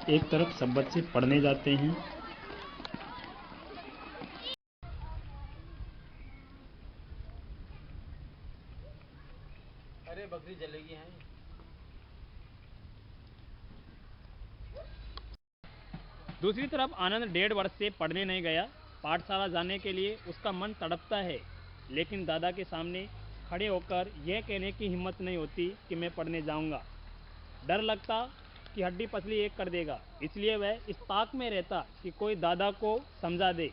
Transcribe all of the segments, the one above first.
एक तरफ सब बच्चे पढ़ने जाते हैं। अरे बकरी जलेगी हैं। दूसरी तरफ आनंद 1.5 वर्ष से पढ़ने नहीं गया। पाठशाला जाने के लिए उसका मन तड़पता है, लेकिन दादा के सामने खड़े होकर यह कहने की हिम्मत नहीं होती कि मैं पढ़ने जाऊंगा। डर लगता कि हड्डी पसली एक कर देगा, इसलिए वह इस ताक में रहता कि कोई दादा को समझा दे।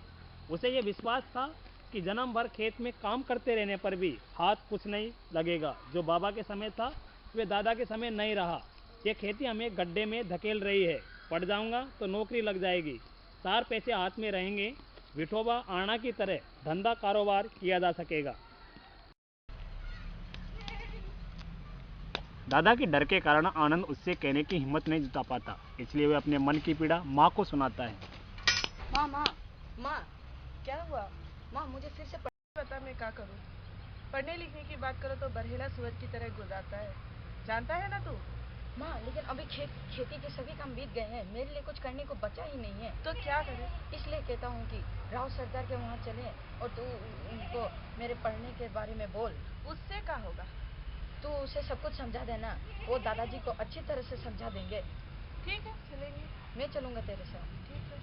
उसे यह विश्वास था कि जन्म भर खेत में काम करते रहने पर भी हाथ कुछ नहीं लगेगा। जो बाबा के समय था वह दादा के समय नहीं रहा। यह खेती हमें गड्ढे में धकेल रही है। पढ़ जाऊंगा तो नौकरी लग जाएगी, 4 पैसे हाथ में रहेंगे, विठोबा आणा की तरह धंधा कारोबार किया जा सकेगा। दादा के डर के कारण आनंद उससे कहने की हिम्मत नहीं जुटा पाता, इसलिए वह अपने मन की पीड़ा माँ को सुनाता है। माँ माँ माँ, क्या हुआ? माँ मुझे फिर से बता मैं क्या करूँ। पढ़ने लिखने की बात करो तो बरहेला सुअर की तरह गुजरता है, जानता है ना तू। माँ लेकिन अभी खेती के सभी काम बीत गए हैं, मेरे लिए कुछ करने को बचा ही नहीं है। तो क्या करे? इसलिए कहता हूँ कि राव सरदार के वहाँ चलें और तू उनको मेरे पढ़ने के बारे में बोल। उससे क्या होगा? तू उसे सब कुछ समझा देना, वो दादाजी को अच्छी तरह से समझा देंगे। ठीक है चलेंगे। मैं चलूँगा तेरे साथ। ठीक है।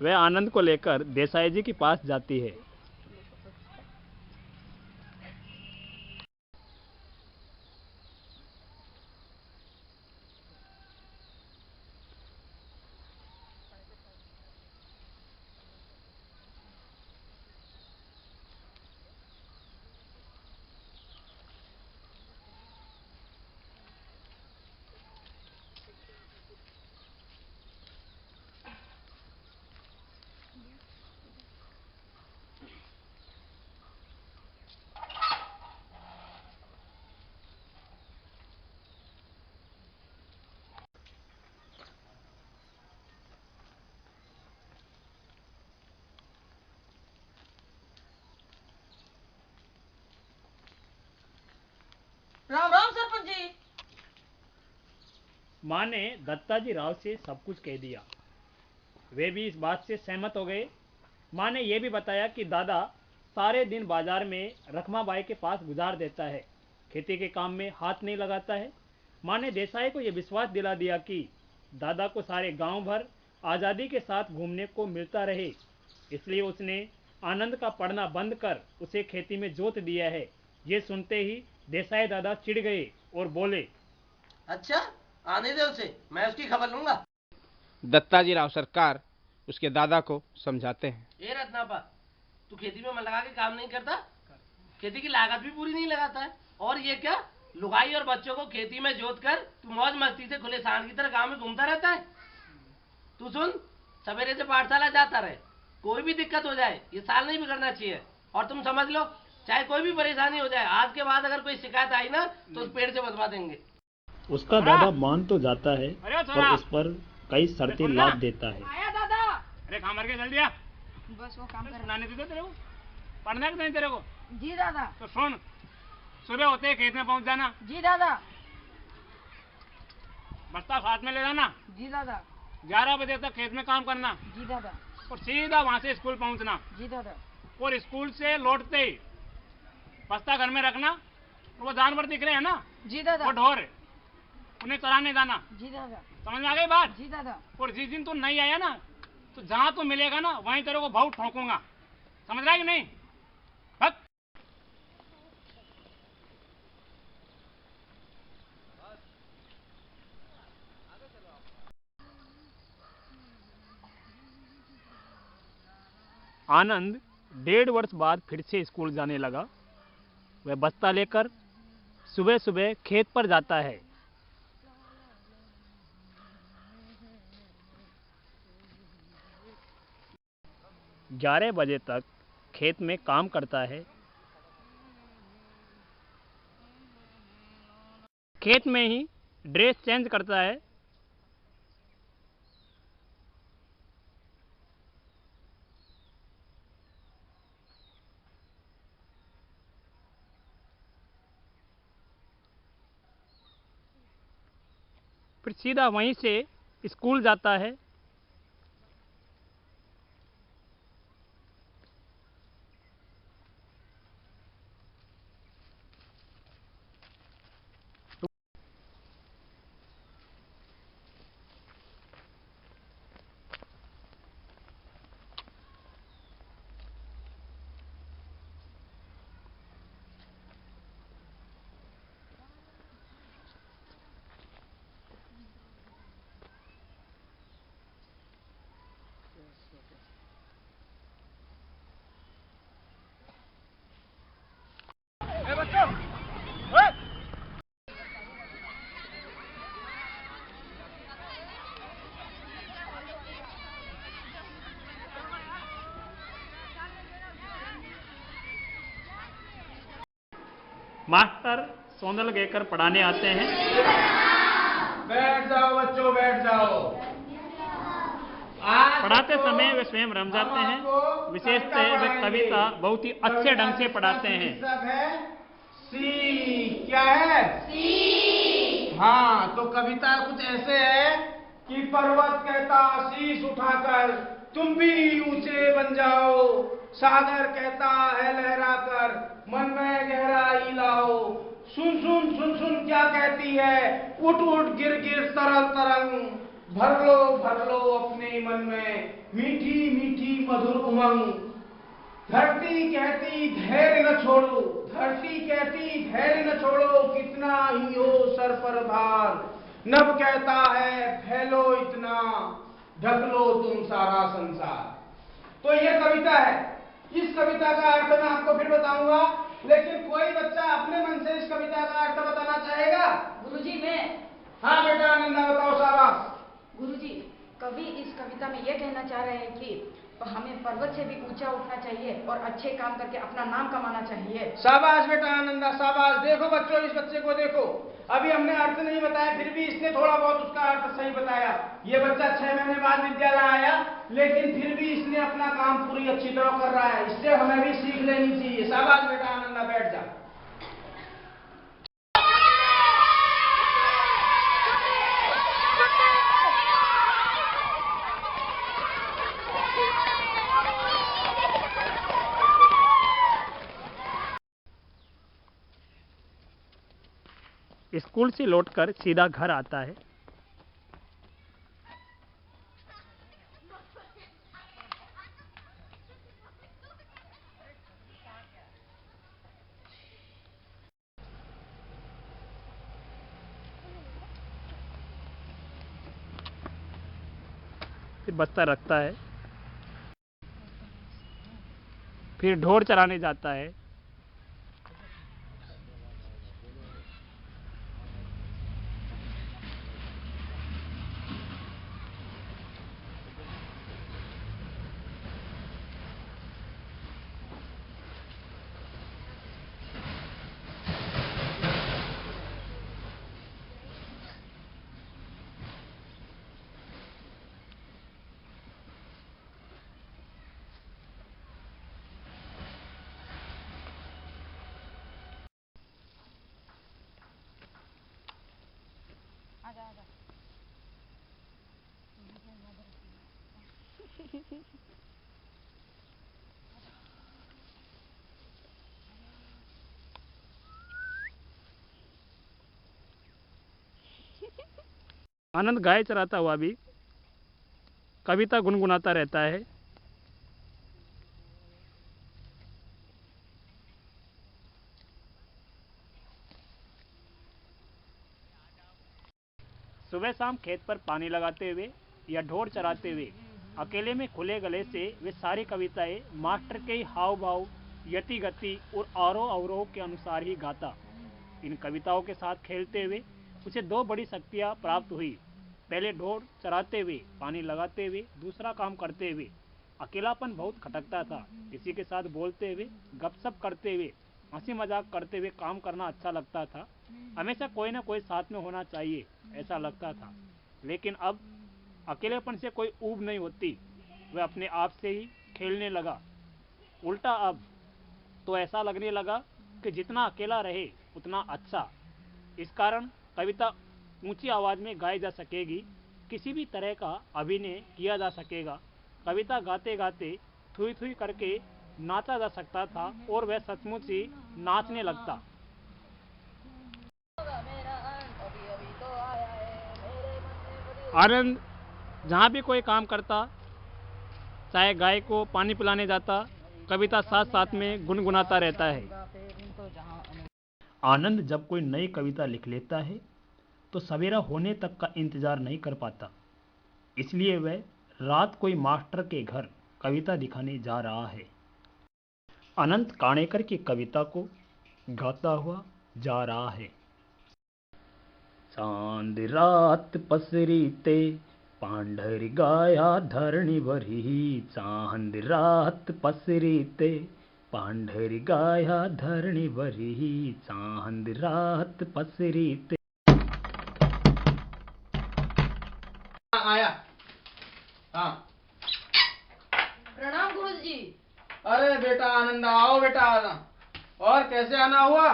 वह आनंद को लेकर देसाई जी के पास जाती है। राम राम सरपंच जी। माँ ने दत्ताजी राव से सब कुछ कह दिया। वे भी इस बात से सहमत हो गए। माँ ने यह भी बताया कि दादा सारे दिन बाजार में रखमाबाई के पास गुजार देता है, खेती के काम में हाथ नहीं लगाता है। माँ ने देसाई को यह विश्वास दिला दिया कि दादा को सारे गांव भर आज़ादी के साथ घूमने को मिलता रहे, इसलिए उसने आनंद का पढ़ना बंद कर उसे खेती में जोत दिया है। ये सुनते ही देसाई दादा चिढ़ गए और बोले, अच्छा, आने दे उसे, मैं उसकी खबर लूंगा। दत्ताजी राव सरकार उसके दादा को समझाते हैं। ए रत्नापा, तू खेती में मन लगा के काम नहीं करता, खेती की लागत भी पूरी नहीं लगाता है, और ये क्या, लुगाई और बच्चों को खेती में जोत कर तू मौज मस्ती से खुले सांड की तरह गांव में घूमता रहता है। तू सुन, सवेरे से पाठशाला जाता रहे, कोई भी दिक्कत हो जाए ये साल नहीं बिगड़ना चाहिए। और तुम समझ लो, चाहे कोई भी परेशानी हो जाए, आज के बाद अगर कोई शिकायत आई ना तो उस पेड़ से बदवा देंगे। उसका दादा मान तो जाता है पर उस पर कई शर्तें लाद देता है। आया दादा। अरे कहाँ मर के जल्दी आ। बस वो काम कर। सुनाने दे तेरे को, पढ़ना कि नहीं तेरे को? जी दादा। तो सुन, सुबह होते ही खेत में पहुंच जाना, जी दादा। बस्ता साथ में ले जाना, जी दादा। 11 बजे तक खेत में काम करना जी दादा। और सीधा वहां से स्कूल पहुंचना। जी दादा। और स्कूल से लौटते ही बस्ता घर में रखना। तो वो जानवर दिख रहे हैं ना, जी दादा। वो ढोर, उन्हें चराने जाना। जी दादा। समझ में आ गई बात? जी दादा। और जिस दिन तू नहीं आया ना, तो जहां तू मिलेगा ना वहीं तेरे को बहुत ठोकूंगा, समझ रहा है कि नहीं? हक। आनंद 1.5 वर्ष बाद फिर से स्कूल जाने लगा। वह बस्ता लेकर सुबह सुबह खेत पर जाता है। 11 बजे तक खेत में काम करता है। खेत में ही ड्रेस चेंज करता है। फिर सीधा वहीं से स्कूल जाता है। मास्टर सोंदल कहकर पढ़ाने आते हैं। बैठ जाओ बच्चों, बैठ जाओ। आज पढ़ाते समय वे स्वयं रम जाते हैं। विशेषतः वे कविता बहुत ही अच्छे ढंग से पढ़ाते हैं। सब है सी, क्या है सी। हाँ, तो कविता कुछ ऐसे है कि पर्वत कहता शीश उठाकर तुम भी ऊंचे बन जाओ, सागर कहता है लहरा कर मन में गहराई लाओ, सुन सुन सुन सुन क्या कहती है, उठ उठ गिर गिर तरल तरंग, भर लो अपने मन में मीठी मीठी मधुर उमंग। धरती कहती धैर्य न छोड़ो, धरती कहती धैर्य न छोड़ो, कितना ही हो सर पर भार, नभ कहता है फैलो इतना, ढक लो तुम सारा संसार। तो ये कविता है। इस कविता का अर्थ मैं आपको फिर बताऊंगा, लेकिन कोई बच्चा अपने मन से इस कविता का अर्थ बताना चाहेगा? गुरुजी मैं। हाँ बेटा आनंदा, बताओ। शाबाश। गुरुजी, कवि इस कविता में यह कहना चाह रहे हैं कि हमें पर्वत से भी ऊंचा उठना चाहिए और अच्छे काम करके अपना नाम कमाना चाहिए। शाबाश बेटा आनंदा, शाबाश। देखो बच्चों, इस बच्चे को देखो, अभी हमने अर्थ नहीं बताया, फिर भी इसने थोड़ा बहुत उसका अर्थ सही बताया। ये बच्चा 6 महीने बाद विद्यालय आया, लेकिन फिर भी इसने अपना काम पूरी अच्छी तरह कर रहा है। इससे हमें भी सीख लेनी चाहिए। शाबाश बेटा आनंदा, बैठ जा। स्कूल से लौटकर सीधा घर आता है। फिर बस्ता रखता है, फिर ढोर चराने जाता है। आनंद गाय चराता हुआ भी कविता गुनगुनाता रहता है। सुबह शाम खेत पर पानी लगाते हुए या ढोर चराते हुए अकेले में खुले गले से वे सारी कविताएं मास्टर के हाव भाव, यति गति और आरोह अवरोह के अनुसार ही गाता। इन कविताओं के साथ खेलते हुए उसे 2 बड़ी शक्तियां प्राप्त हुई। पहले ढोर चराते हुए, पानी लगाते हुए, दूसरा काम करते हुए अकेलापन बहुत खटकता था। किसी के साथ बोलते हुए, गपशप करते हुए, हंसी मजाक करते हुए काम करना अच्छा लगता था। हमेशा कोई ना कोई साथ में होना चाहिए ऐसा लगता था। लेकिन अब अकेलेपन से कोई ऊब नहीं होती। वह अपने आप से ही खेलने लगा। उल्टा अब तो ऐसा लगने लगा कि जितना अकेला रहे उतना अच्छा। इस कारण कविता ऊंची आवाज में गाई जा सकेगी, किसी भी तरह का अभिनय किया जा सकेगा। कविता गाते गाते थुई थुई करके नाचा जा सकता था और वह सचमुच ही नाचने लगता। आनंद जहाँ भी कोई काम करता, चाहे गाय को पानी पिलाने जाता, कविता साथ साथ में गुनगुनाता रहता है। आनंद जब कोई नई कविता लिख लेता है तो सवेरा होने तक का इंतजार नहीं कर पाता, इसलिए वह रात कोई मास्टर के घर कविता दिखाने जा रहा है। अनंत काणेकर की कविता को गाता हुआ जा रहा है। चांद रात पसरी ते पांढरी गाया धरणीवरी, चांद रात पसरी ते पांढरी गाया धरणीवरी, चांद रात पसरी ते। आया। हाँ। प्रणाम गुरुजी। अरे बेटा आनंद, आओ बेटा। और कैसे आना हुआ?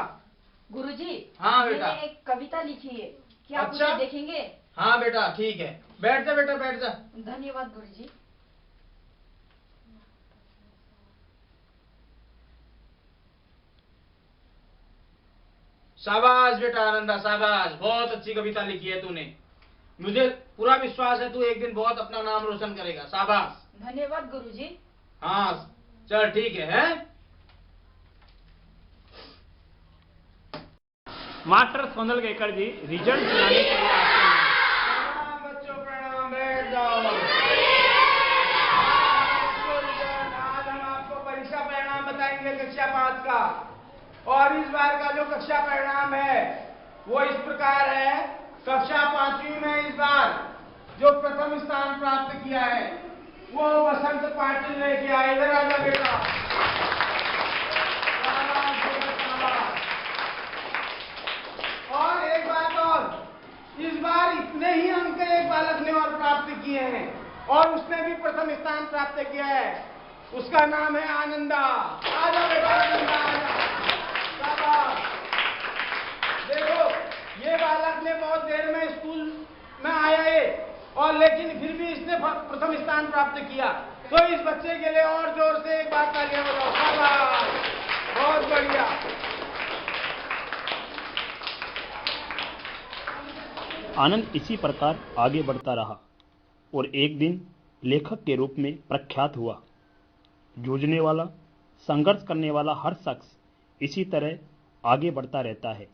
गुरुजी, हाँ बेटा। मैंने एक कविता लिखी है, क्या आप अच्छा? उसे देखेंगे? हाँ बेटा ठीक है, बैठ जा बेटा, बैठ जा। धन्यवाद गुरुजी। शाबाश बेटा आनंदा, शाबाश, बहुत अच्छी कविता लिखी है तूने। मुझे पूरा विश्वास है तू एक दिन बहुत अपना नाम रोशन करेगा। शाबाश। धन्यवाद गुरुजी। हाँ चल ठीक है? मास्टर सोंदलगेकर जी रिजल्ट दिलाने के लिए आते हैं। प्रणाम बच्चों, प्रणाम, बैठ जाओ। आज हम आपको परीक्षा परिणाम बताएंगे कक्षा 5 का। और इस बार का जो कक्षा परिणाम है वो इस प्रकार है। कक्षा 5वीं में इस बार जो प्रथम स्थान प्राप्त किया है वो बसंत पाटिल ने किया। इधर आ जा बेटा। शाबाश बेटा, शाबाश। और एक बात और, इस बार इतने ही अंक एक बालक ने और प्राप्त किए हैं और उसने भी प्रथम स्थान प्राप्त किया है। उसका नाम है आनंदा। आजा बेटा आनंदा, आजा। शाबाश। देखो ये बालक ने बहुत देर में स्कूल में आया है और लेकिन फिर भी इसने प्रथम स्थान प्राप्त किया। तो इस बच्चे के लिए और जोर से एक बार तालियां बजाओ। शाबाश, बहुत बढ़िया। आनंद इसी प्रकार आगे बढ़ता रहा और एक दिन लेखक के रूप में प्रख्यात हुआ। जूझने वाला, संघर्ष करने वाला हर शख्स इसी तरह आगे बढ़ता रहता है।